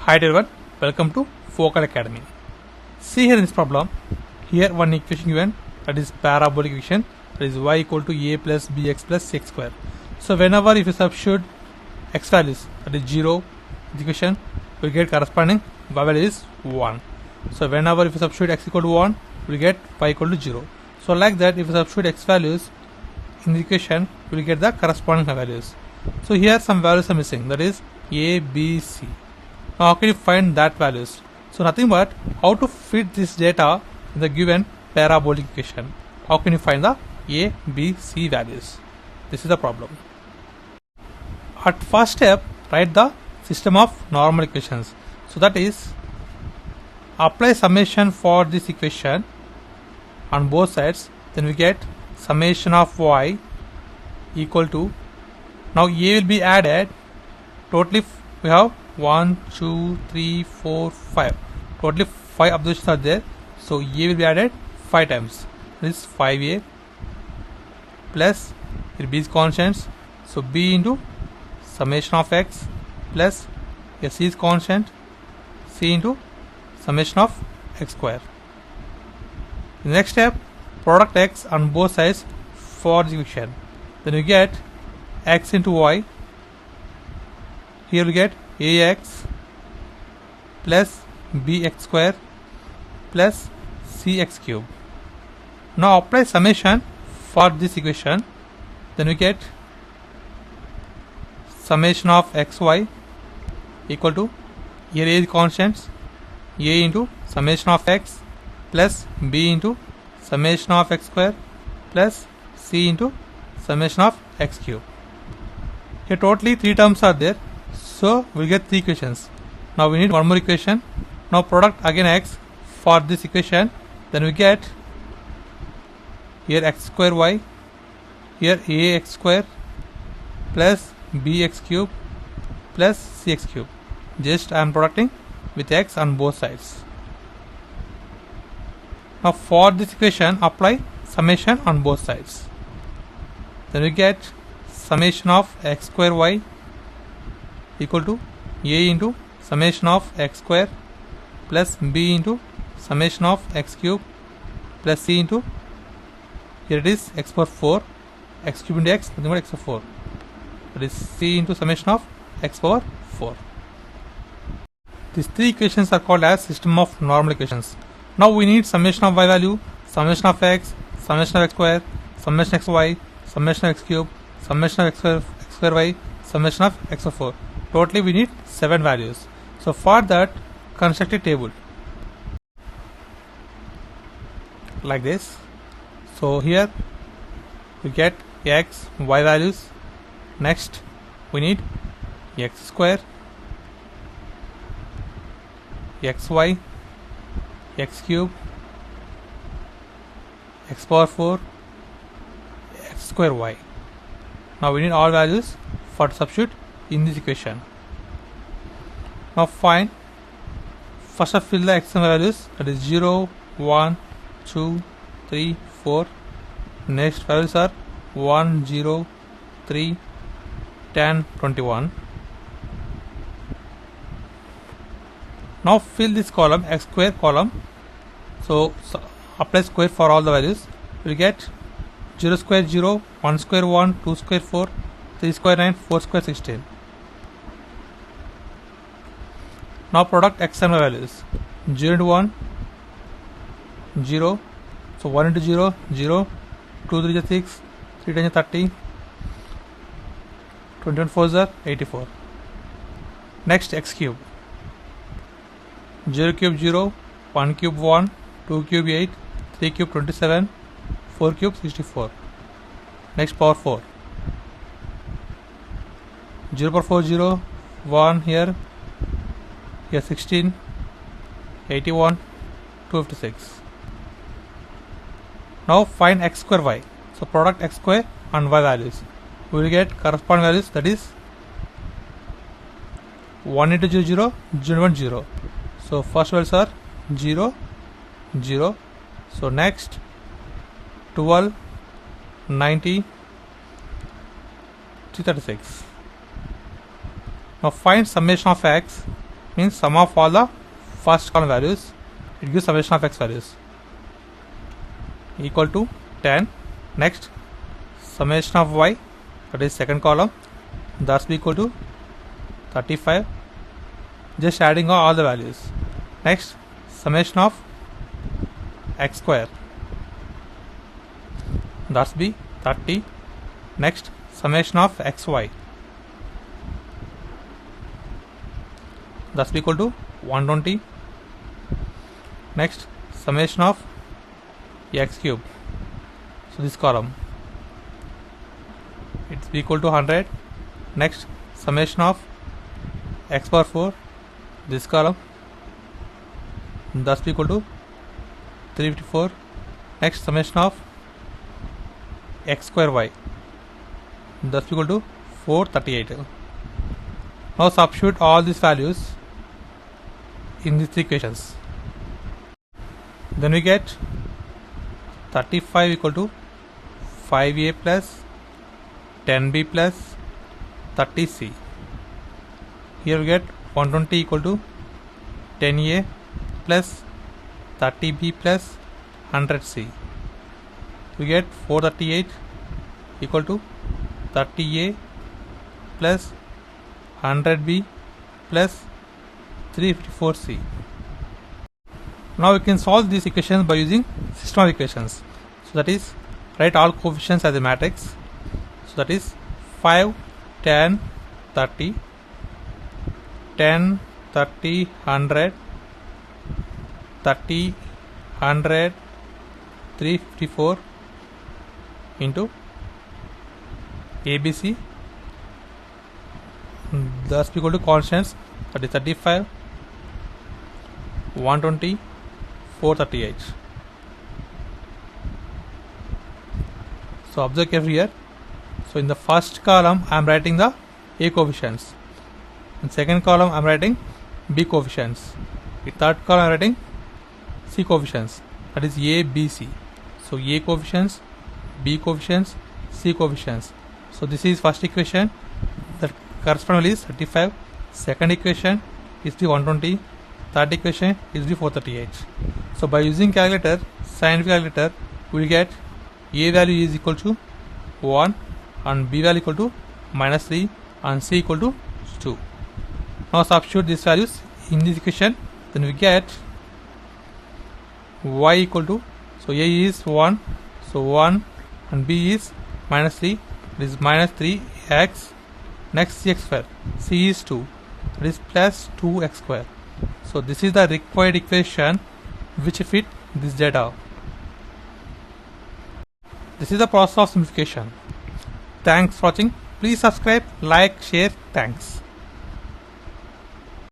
Hi everyone, welcome to Focal Academy. See here in this problem, here one equation given, that is parabolic equation, that is y equal to a plus bx plus c square. So whenever if you substitute x values, that is 0 in the equation, we get corresponding y value is 1. So whenever if you substitute x equal to 1, we get y equal to 0. So like that, if you substitute x values in the equation, we will get the corresponding values. So here some values are missing, that is a, b, c. Now how can you find that values? So nothing but how to fit this data in the given parabolic equation. How can you find the a, b, c values? This is the problem. At first step, write the system of normal equations. So that is, apply summation for this equation on both sides. Then we get summation of y equal to, now a will be added, totally we have 1, 2, 3, 4, 5. Totally 5 observations are there. So a will be added 5 times. This is 5a plus here b is constants. So b into summation of x plus c is constant, c into summation of x square. The next step, product x on both sides for the equation. Then we get x into y. Here we get ax plus bx square plus cx cube. Now apply summation for this equation. Then we get summation of xy equal to, here a is constants, a into summation of x plus b into summation of x square plus c into summation of x cube. Here totally 3 terms are there. So we'll get 3 equations. Now we need one more equation. Now product again x for this equation. Then we get here x square y, here ax square plus bx cube plus cx cube. Just I am producting with x on both sides. Now for this equation, apply summation on both sides. Then we get summation of x square y equal to a into summation of x square plus b into summation of x cube plus c into, here it is x power 4, x cube into x, nothing but x power 4. That is c into summation of x power 4. These 3 equations are called as system of normal equations. Now we need summation of y value, summation of x, summation of x square, summation of xy, summation of x cube, summation of x square y, summation of x power 4. Totally we need 7 values. So for that, construct a table like this. So here we get x, y values. Next we need x square, xy, x cube, x power 4, x square y. Now we need all values for substitute in this equation. Now find, first of fill the x and y values, that is 0, 1, 2, 3, 4. Next values are 1, 0, 3, 10, 21. Now fill this column, x square column. So apply square for all the values. We will get 0 square 0, 1 square 1, 2 square 4, 3 square 9, 4 square 16. Now product x and y values. 0 into 1, 0. So 1 into 0, 0. 2 3 is 6, 3 10 is 30, 21 4 is 84. Next x cube. 0 cube 0, 1 cube 1, 2 cube 8, 3 cube 27, 4 cube 64. Next power 4. 0 power 4 0, 1 here 16, 81, 256. Now find x square y. So product x square and y values. We will get corresponding values, that is 1 into 0 0, 0 1 0. So first values are 0, 0. So next 12, 90, 336. Now find summation of x means sum of all the first column values. It gives summation of x values equal to 10. Next, summation of y, that is second column, that's equal to 35. Just adding all the values. Next, summation of x square, that's be 30. Next, summation of xy, that's equal to 120. Next, summation of x cube, so this column, it's equal to 100. Next, summation of x power 4, this column, that's equal to 354. Next, summation of x square y, that's equal to 438. Now substitute all these values in these three equations. Then we get 35 equal to 5a plus 10b plus 30c. Here we get 120 equal to 10a plus 30b plus 100c. We get 438 equal to 30a plus 100b plus 354c. Now we can solve these equations by using system of equations. So that is, write all coefficients as a matrix. So that is 5, 10, 30, 10, 30, 100, 30, 100, 354 into ABC. That's equal to constants, that is 35, 120, 438. So observe carefully here. So in the first column I am writing the A coefficients. In second column I am writing B coefficients. In third column I am writing C coefficients. That is A, B, C. So A coefficients, B coefficients, C coefficients. So this is first equation. The corresponding is 35. Second equation is the 120. Third equation is the 438. So by using calculator, scientific calculator, we will get A value is equal to 1 and B value equal to -3 and C equal to 2. Now substitute these values in this equation, then we get y equal to, so A is 1, so 1 and B is -3, this is -3x. Next, C x square, C is 2, that is plus 2x square. So this is the required equation which fit this data. This is the process of simplification. Thanks for watching. Please subscribe, like, share. Thanks.